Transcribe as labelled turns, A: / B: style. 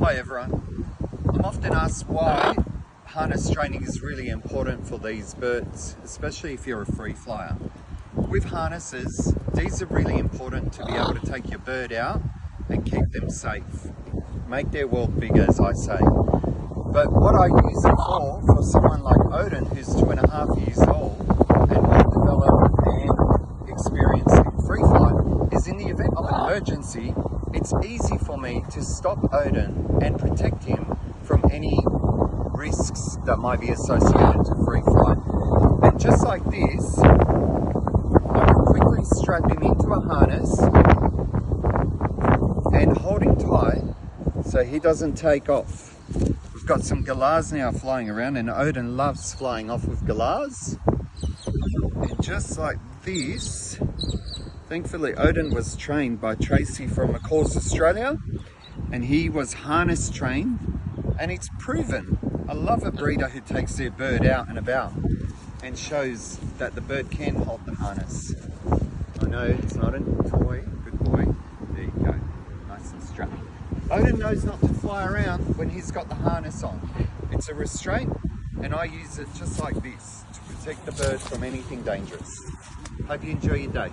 A: Hi everyone. I'm often asked why harness training is really important for these birds, especially if you're a free flyer. With harnesses, these are really important to be able to take your bird out and keep them safe. Make their world bigger, as I say. But what I use it for someone like Odin, who's 2.5 years old and well developed and experienced in free flight, is in the event of an emergency, it's easy for me to stop Odin and protect him from any risks that might be associated to free flight. And just like this, I can quickly strap him into a harness and hold him tight so he doesn't take off. We've got some galahs now flying around, and Odin loves flying off with galahs. And just like this, thankfully Odin was trained by Tracy from McCall's Australia, and he was harness trained, and it's proven. I love a breeder who takes their bird out and about and shows that the bird can hold the harness. I know it's not a toy, good boy. There you go, nice and strapped. Odin knows not to fly around when he's got the harness on. It's a restraint, and I use it just like this to protect the bird from anything dangerous. Hope you enjoy your day.